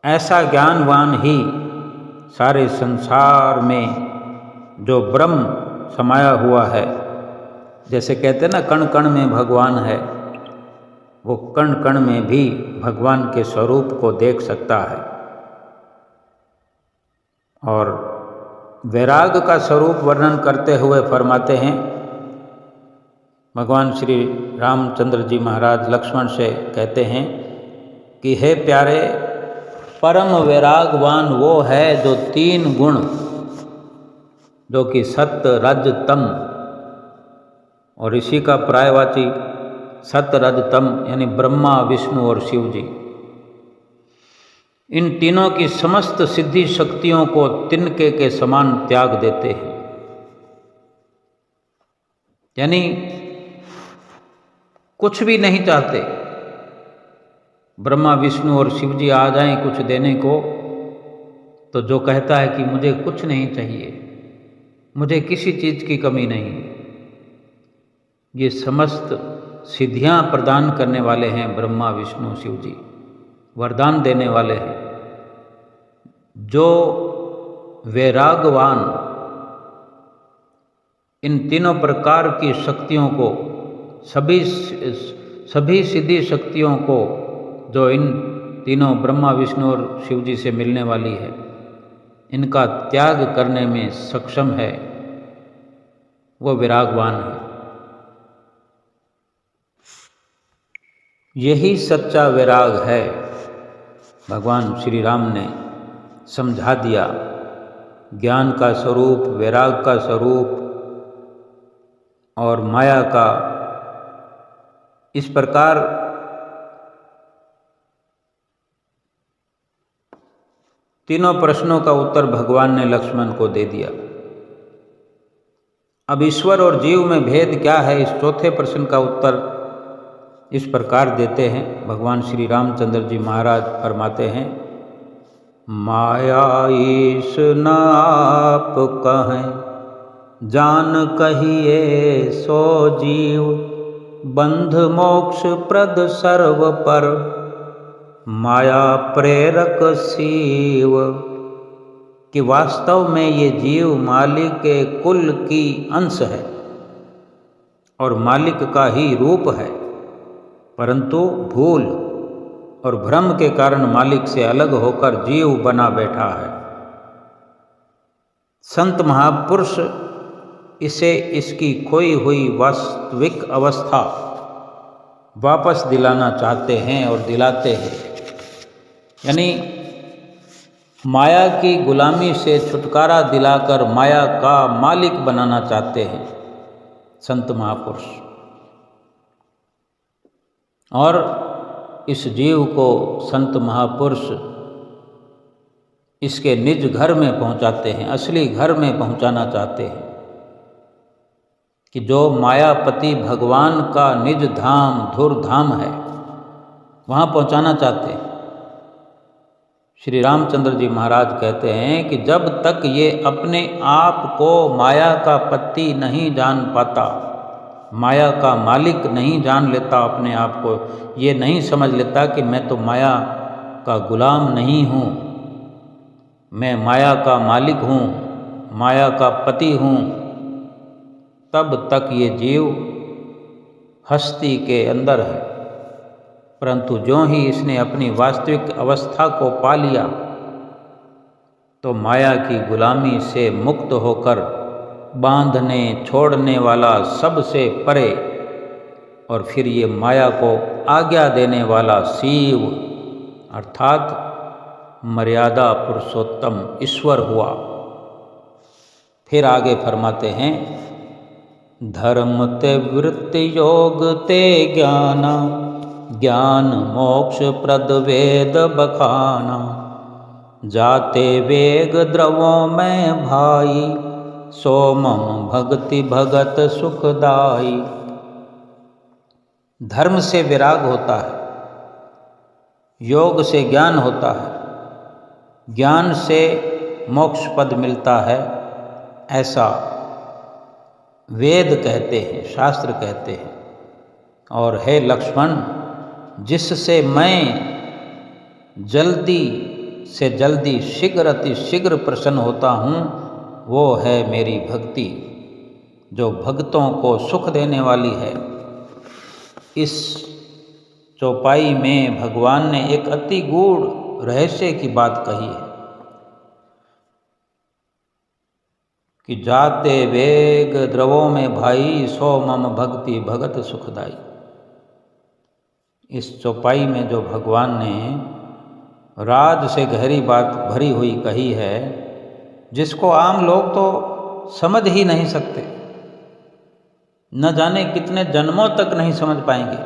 ऐसा ज्ञानवान ही सारे संसार में जो ब्रह्म समाया हुआ है, जैसे कहते हैं ना कण कण में भगवान है, वो कण कण में भी भगवान के स्वरूप को देख सकता है। और वैराग का स्वरूप वर्णन करते हुए फरमाते हैं, भगवान श्री रामचंद्र जी महाराज लक्ष्मण से कहते हैं कि हे प्यारे, परम वैरागवान वो है जो तीन गुण, जो कि सत्य रज तम, और इसी का प्रायवाची सत्य रज तम यानी ब्रह्मा विष्णु और शिव जी, इन तीनों की समस्त सिद्धि शक्तियों को तिनके के समान त्याग देते हैं। यानी कुछ भी नहीं चाहते। ब्रह्मा विष्णु और शिव जी आ जाएं कुछ देने को, तो जो कहता है कि मुझे कुछ नहीं चाहिए, मुझे किसी चीज़ की कमी नहीं, ये समस्त सिद्धियां प्रदान करने वाले हैं ब्रह्मा विष्णु शिव जी, वरदान देने वाले हैं। जो वैरागवान इन तीनों प्रकार की शक्तियों को, सभी सिद्धि शक्तियों को जो इन तीनों ब्रह्मा विष्णु और शिव जी से मिलने वाली है, इनका त्याग करने में सक्षम है, वो वैरागवान है। यही सच्चा वैराग है। भगवान श्री राम ने समझा दिया ज्ञान का स्वरूप, वैराग का स्वरूप और माया का। इस प्रकार तीनों प्रश्नों का उत्तर भगवान ने लक्ष्मण को दे दिया। अब ईश्वर और जीव में भेद क्या है, इस चौथे प्रश्न का उत्तर इस प्रकार देते हैं भगवान श्री रामचंद्र जी महाराज फरमाते हैं, माया ईश न आप कहें जान कहिए सो जीव, बंध मोक्ष प्रद सर्व पर माया प्रेरक शिव। कि वास्तव में ये जीव मालिक के कुल की अंश है और मालिक का ही रूप है, परंतु भूल और भ्रम के कारण मालिक से अलग होकर जीव बना बैठा है। संत महापुरुष इसे इसकी खोई हुई वास्तविक अवस्था वापस दिलाना चाहते हैं और दिलाते हैं। यानी माया की गुलामी से छुटकारा दिलाकर माया का मालिक बनाना चाहते हैं संत महापुरुष। और इस जीव को संत महापुरुष इसके निज घर में पहुंचाते हैं, असली घर में पहुंचाना चाहते हैं, कि जो मायापति भगवान का निज धाम धुर धाम है, वहाँ पहुंचाना चाहते हैं। श्री रामचंद्र जी महाराज कहते हैं कि जब तक ये अपने आप को माया का पति नहीं जान पाता, माया का मालिक नहीं जान लेता अपने आप को, ये नहीं समझ लेता कि मैं तो माया का गुलाम नहीं हूँ, मैं माया का मालिक हूँ, माया का पति हूँ, तब तक ये जीव हस्ती के अंदर है परंतु ज्यों ही इसने अपनी वास्तविक अवस्था को पा लिया तो माया की गुलामी से मुक्त होकर बांधने छोड़ने वाला सबसे परे और फिर ये माया को आज्ञा देने वाला शिव अर्थात मर्यादा पुरुषोत्तम ईश्वर हुआ। फिर आगे फरमाते हैं, धर्म ते वृत्ति योग ते ज्ञाना, ज्ञान मोक्ष प्रद वेद बखाना, जाते वेग द्रवों में भाई, सोमम भक्ति भगत सुखदाई। धर्म से विराग होता है, योग से ज्ञान होता है, ज्ञान से मोक्ष पद मिलता है, ऐसा वेद कहते हैं, शास्त्र कहते हैं। और हे लक्ष्मण, जिससे मैं जल्दी से जल्दी शीघ्र अति शीघ्र प्रसन्न होता हूँ, वो है मेरी भक्ति, जो भक्तों को सुख देने वाली है। इस चौपाई में भगवान ने एक अति गूढ़ रहस्य की बात कही है कि जाते वेग द्रवों में भाई, सो मम भक्ति भगत सुखदाई। इस चौपाई में जो भगवान ने राज से गहरी बात भरी हुई कही है, जिसको आम लोग तो समझ ही नहीं सकते, न जाने कितने जन्मों तक नहीं समझ पाएंगे।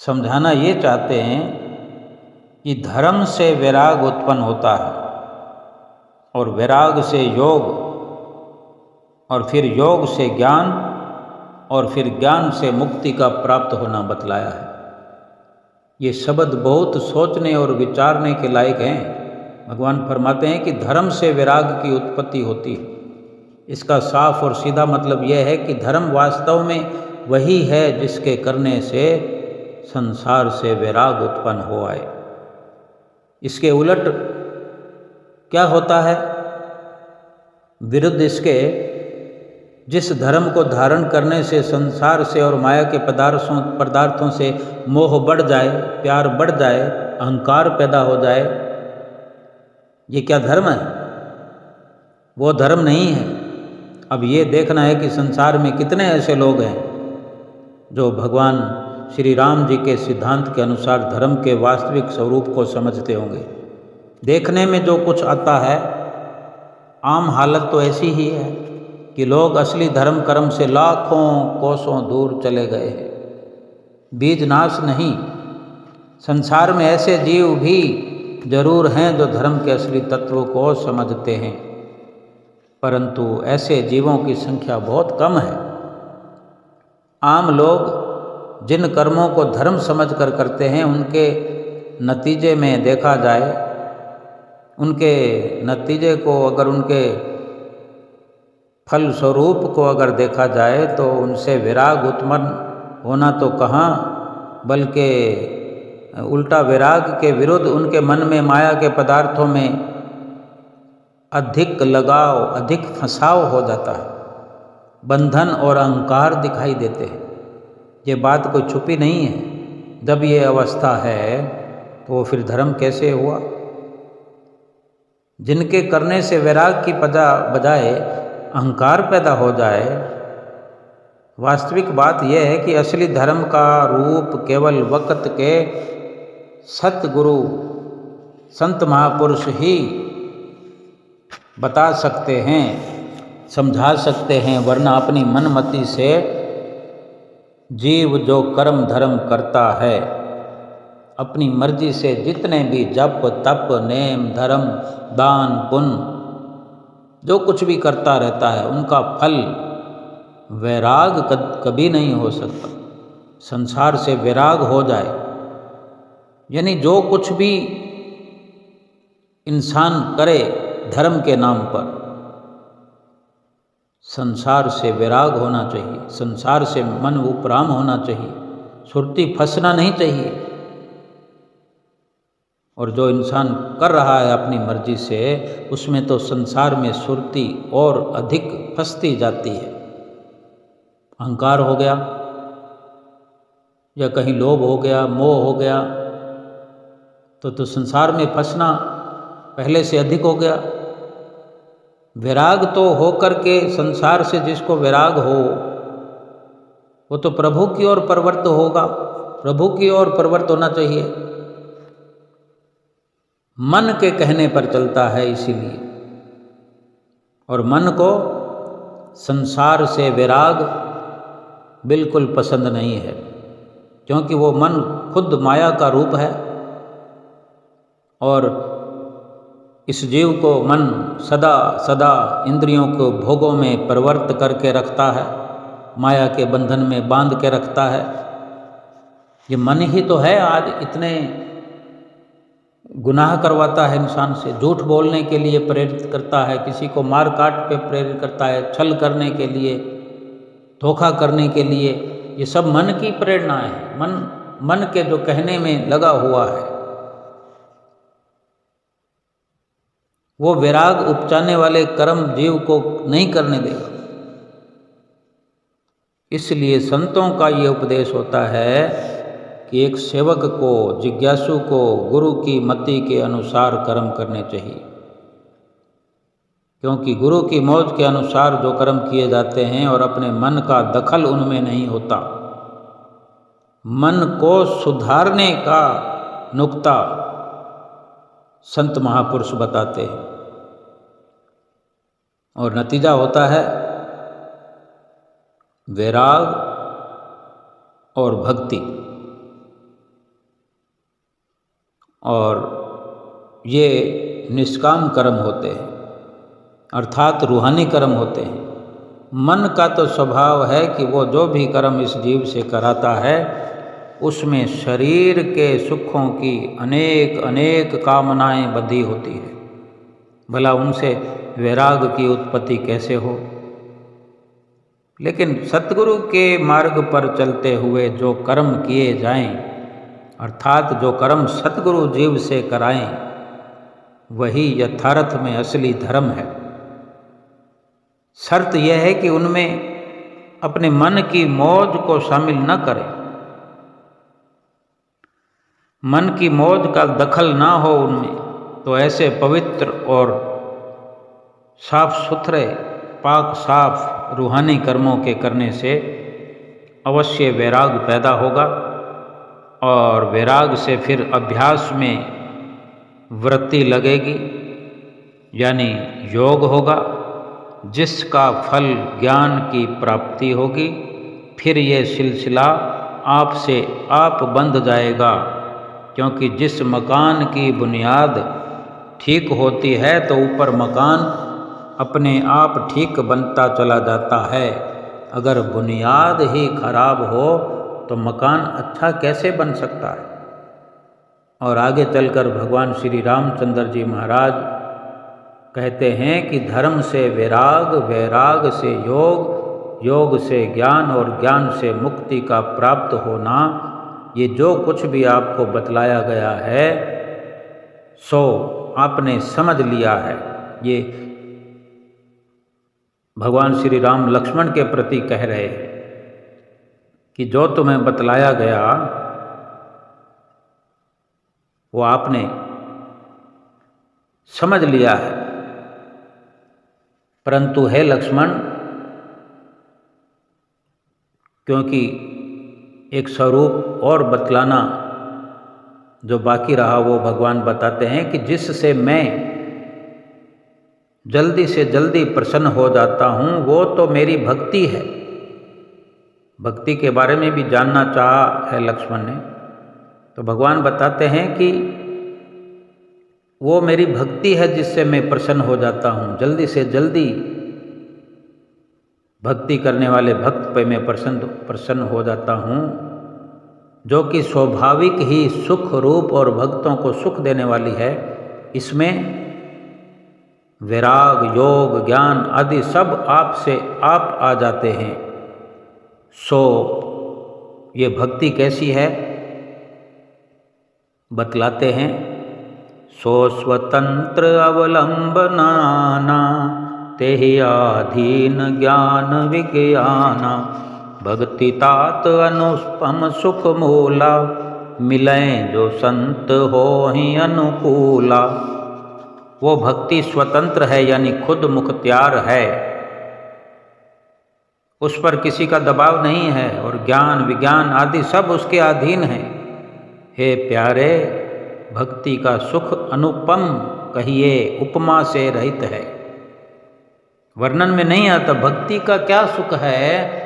समझाना ये चाहते हैं कि धर्म से वैराग उत्पन्न होता है और वैराग से योग और फिर योग से ज्ञान और फिर ज्ञान से मुक्ति का प्राप्त होना बतलाया है। ये शब्द बहुत सोचने और विचारने के लायक हैं। भगवान फरमाते हैं कि धर्म से वैराग की उत्पत्ति होती है। इसका साफ और सीधा मतलब यह है कि धर्म वास्तव में वही है जिसके करने से संसार से वैराग उत्पन्न हो आए। इसके उलट क्या होता है? विरुद्ध इसके, जिस धर्म को धारण करने से संसार से और माया के पदार्थों से मोह बढ़ जाए, प्यार बढ़ जाए, अहंकार पैदा हो जाए, ये क्या धर्म है? वो धर्म नहीं है। अब ये देखना है कि संसार में कितने ऐसे लोग हैं जो भगवान श्री राम जी के सिद्धांत के अनुसार धर्म के वास्तविक स्वरूप को समझते होंगे। देखने में जो कुछ आता है, आम हालत तो ऐसी ही है कि लोग असली धर्म कर्म से लाखों कोसों दूर चले गए हैं। बीज नाश नहीं। संसार में ऐसे जीव भी जरूर हैं जो धर्म के असली तत्व को समझते हैं, परंतु ऐसे जीवों की संख्या बहुत कम है। आम लोग जिन कर्मों को धर्म समझकर करते हैं, उनके नतीजे में देखा जाए, उनके नतीजे को अगर उनके फल स्वरूप को अगर देखा जाए तो उनसे विराग उत्पन्न होना तो कहाँ, बल्कि उल्टा विराग के विरुद्ध उनके मन में माया के पदार्थों में अधिक लगाव, अधिक फंसाव हो जाता है। बंधन और अहंकार दिखाई देते हैं। ये बात कोई छुपी नहीं है। जब ये अवस्था है तो फिर धर्म कैसे हुआ? जिनके करने से वैराग की बजाय अहंकार पैदा हो जाए। वास्तविक बात यह है कि असली धर्म का रूप केवल वक्त के सतगुरु संत महापुरुष ही बता सकते हैं, समझा सकते हैं, वरना अपनी मनमति से जीव जो कर्म धर्म करता है, अपनी मर्जी से जितने भी जप तप नेम धर्म दान पुण्य जो कुछ भी करता रहता है, उनका फल वैराग कभी नहीं हो सकता। संसार से वैराग हो जाए, यानी जो कुछ भी इंसान करे धर्म के नाम पर, संसार से वैराग होना चाहिए, संसार से मन उपराम होना चाहिए, सुरती फंसना नहीं चाहिए। और जो इंसान कर रहा है अपनी मर्जी से, उसमें तो संसार में सुरती और अधिक फंसती जाती है। अहंकार हो गया, या कहीं लोभ हो गया, मोह हो गया, तो संसार में फंसना पहले से अधिक हो गया। विराग तो हो करके संसार से जिसको विराग हो वो तो प्रभु की ओर प्रवृत्त होगा, प्रभु की ओर प्रवृत्त होना चाहिए। मन के कहने पर चलता है इसीलिए, और मन को संसार से विराग बिल्कुल पसंद नहीं है, क्योंकि वो मन खुद माया का रूप है और इस जीव को मन सदा सदा इंद्रियों को भोगों में प्रवृत्त करके रखता है, माया के बंधन में बांध के रखता है। ये मन ही तो है आज इतने गुनाह करवाता है इंसान से, झूठ बोलने के लिए प्रेरित करता है, किसी को मार काट पे प्रेरित करता है, छल करने के लिए, धोखा करने के लिए। ये सब मन की प्रेरणा है, मन के जो कहने में लगा हुआ है। वो विराग उपजाने वाले कर्म जीव को नहीं करने देगा। इसलिए संतों का ये उपदेश होता है कि एक सेवक को, जिज्ञासु को गुरु की मति के अनुसार कर्म करने चाहिए, क्योंकि गुरु की मौज के अनुसार जो कर्म किए जाते हैं और अपने मन का दखल उनमें नहीं होता। मन को सुधारने का नुक्ता संत महापुरुष बताते हैं और नतीजा होता है वैराग और भक्ति। और ये निष्काम कर्म होते हैं, अर्थात रूहानी कर्म होते हैं। मन का तो स्वभाव है कि वो जो भी कर्म इस जीव से कराता है उसमें शरीर के सुखों की अनेक अनेक कामनाएं बंधी होती है। भला उनसे वैराग की उत्पत्ति कैसे हो। लेकिन सतगुरु के मार्ग पर चलते हुए जो कर्म किए जाएं, अर्थात जो कर्म सतगुरु जीव से कराएं, वही यथार्थ में असली धर्म है। शर्त यह है कि उनमें अपने मन की मौज को शामिल न करें, मन की मौज का दखल ना हो उनमें। तो ऐसे पवित्र और साफ सुथरे, पाक साफ रूहानी कर्मों के करने से अवश्य वैराग पैदा होगा, और वैराग से फिर अभ्यास में वृत्ति लगेगी, यानी योग होगा, जिसका फल ज्ञान की प्राप्ति होगी। फिर ये सिलसिला आपसे आप बंध जाएगा, क्योंकि जिस मकान की बुनियाद ठीक होती है तो ऊपर मकान अपने आप ठीक बनता चला जाता है। अगर बुनियाद ही खराब हो तो मकान अच्छा कैसे बन सकता है। और आगे चलकर भगवान श्री रामचंद्र जी महाराज कहते हैं कि धर्म से वैराग, वैराग से योग, योग से ज्ञान और ज्ञान से मुक्ति का प्राप्त होना। ये जो कुछ भी आपको बतलाया गया है सो आपने समझ लिया है। ये भगवान श्री राम लक्ष्मण के प्रति कह रहे हैं कि जो तुम्हें बतलाया गया वो आपने समझ लिया है। परंतु हे लक्ष्मण, क्योंकि एक स्वरूप और बतलाना जो बाकी रहा वो भगवान बताते हैं कि जिससे मैं जल्दी से जल्दी प्रसन्न हो जाता हूँ वो तो मेरी भक्ति है। भक्ति के बारे में भी जानना चाहा है लक्ष्मण ने, तो भगवान बताते हैं कि वो मेरी भक्ति है जिससे मैं प्रसन्न हो जाता हूँ। जल्दी से जल्दी भक्ति करने वाले भक्त पे मैं प्रसन्न हो जाता हूँ, जो कि स्वाभाविक ही सुख रूप और भक्तों को सुख देने वाली है। इसमें वैराग, योग, ज्ञान आदि सब आपसे आप आ जाते हैं। सो ये भक्ति कैसी है बतलाते हैं। सो स्वतंत्र अवलंबनाना तेहि आधीन ज्ञान विज्ञाना भक्ति तात अनुपम सुख मूला, मिलें जो संत हो ही अनुकूला। वो भक्ति स्वतंत्र है, यानी खुद मुख्तियार है, उस पर किसी का दबाव नहीं है, और ज्ञान विज्ञान आदि सब उसके अधीन है। हे प्यारे, भक्ति का सुख अनुपम कहिए, उपमा से रहित है, वर्णन में नहीं आता। भक्ति का क्या सुख है,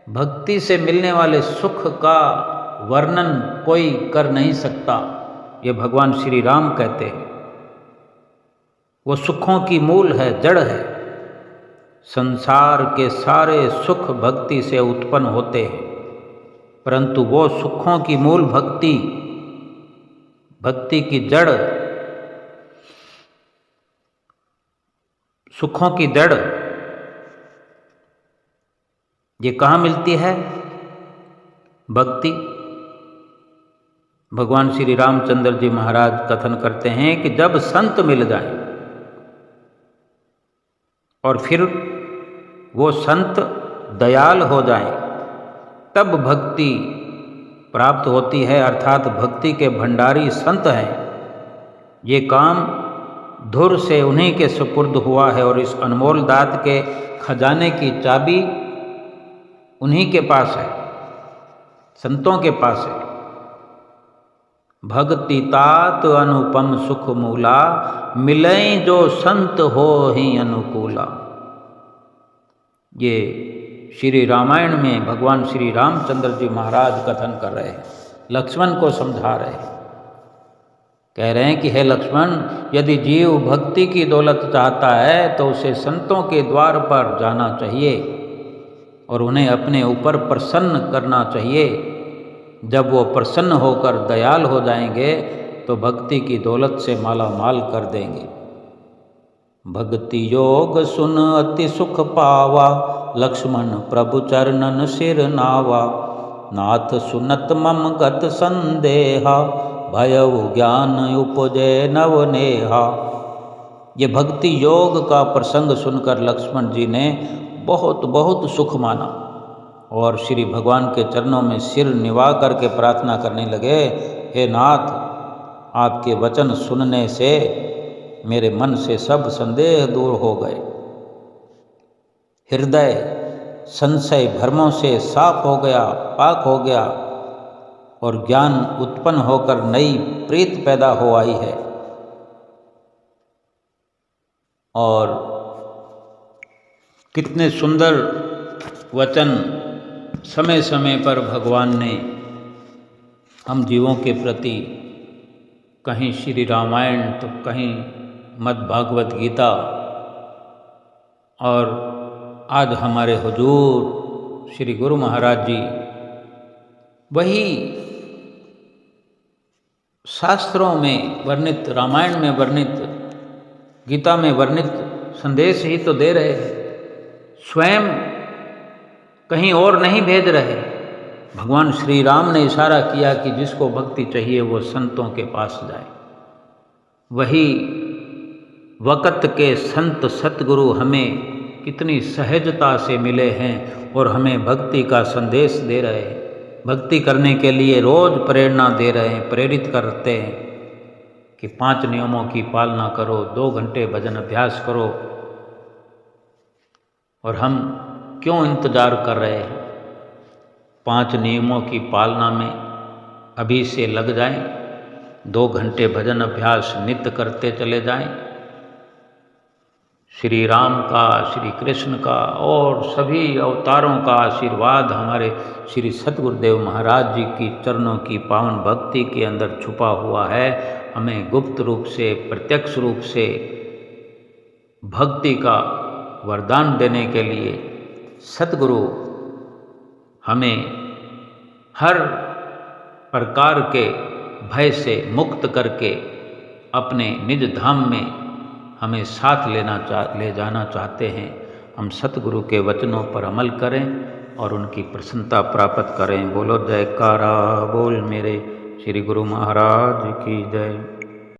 भक्ति से मिलने वाले सुख का वर्णन कोई कर नहीं सकता, ये भगवान श्री राम कहते हैं। वो सुखों की मूल है, जड़ है। संसार के सारे सुख भक्ति से उत्पन्न होते हैं, परंतु वो सुखों की मूल भक्ति, भक्ति की जड़, सुखों की जड़, ये कहाँ मिलती है? भक्ति। भगवान श्री रामचंद्र जी महाराज कथन करते हैं कि जब संत मिल जाएं और फिर वो संत दयाल हो जाएं, तब भक्ति प्राप्त होती है, अर्थात भक्ति के भंडारी संत हैं। ये काम धुर से उन्हीं के सुपुर्द हुआ है, और इस अनमोल दात के खजाने की चाबी उन्हीं के पास है, संतों के पास है। भक्ति तात अनुपम सुख मूला, मिलें जो संत हो ही अनुकूला। ये श्री रामायण में भगवान श्री रामचंद्र जी महाराज कथन कर रहे हैं, लक्ष्मण को समझा रहे हैं। कह रहे हैं कि हे लक्ष्मण, यदि जीव भक्ति की दौलत चाहता है तो उसे संतों के द्वार पर जाना चाहिए और उन्हें अपने ऊपर प्रसन्न करना चाहिए। जब वो प्रसन्न होकर दयाल हो जाएंगे तो भक्ति की दौलत से माला माल कर देंगे। भक्ति योग सुन अति सुख पावा, लक्ष्मण प्रभु चरणन सिर नावा। नाथ सुनत मम गत संदेहा, भयउ ज्ञान उपजे नवनेहा। ये भक्ति योग का प्रसंग सुनकर लक्ष्मण जी ने बहुत बहुत सुख माना और श्री भगवान के चरणों में सिर निवा करके प्रार्थना करने लगे, हे नाथ, आपके वचन सुनने से मेरे मन से सब संदेह दूर हो गए, हृदय संशय भ्रमों से साफ हो गया, पाक हो गया, और ज्ञान उत्पन्न होकर नई प्रीत पैदा हो आई है। और कितने सुंदर वचन समय समय पर भगवान ने हम जीवों के प्रति, कहीं श्री रामायण तो कहीं मद्भागवत गीता, और आज हमारे हुजूर श्री गुरु महाराज जी वही शास्त्रों में वर्णित, रामायण में वर्णित, गीता में वर्णित संदेश ही तो दे रहे हैं, स्वयं कहीं और नहीं भेज रहे। भगवान श्री राम ने इशारा किया कि जिसको भक्ति चाहिए वो संतों के पास जाए। वही वक़्त के संत सतगुरु हमें कितनी सहजता से मिले हैं और हमें भक्ति का संदेश दे रहे हैं, भक्ति करने के लिए रोज़ प्रेरणा दे रहे हैं, प्रेरित करते हैं कि 5 नियमों की पालना करो, 2 घंटे भजन अभ्यास करो। और हम क्यों इंतज़ार कर रहे हैं? 5 नियमों की पालना में अभी से लग जाएं, 2 घंटे भजन अभ्यास नित्य करते चले जाएं। श्री राम का, श्री कृष्ण का और सभी अवतारों का आशीर्वाद हमारे श्री सतगुरुदेव महाराज जी की चरणों की पावन भक्ति के अंदर छुपा हुआ है। हमें गुप्त रूप से, प्रत्यक्ष रूप से भक्ति का वरदान देने के लिए सतगुरु हमें हर प्रकार के भय से मुक्त करके अपने निज धाम में हमें साथ ले जाना चाहते हैं। हम सतगुरु के वचनों पर अमल करें और उनकी प्रसन्नता प्राप्त करें। बोलो जयकारा बोल मेरे श्री गुरु महाराज की जय।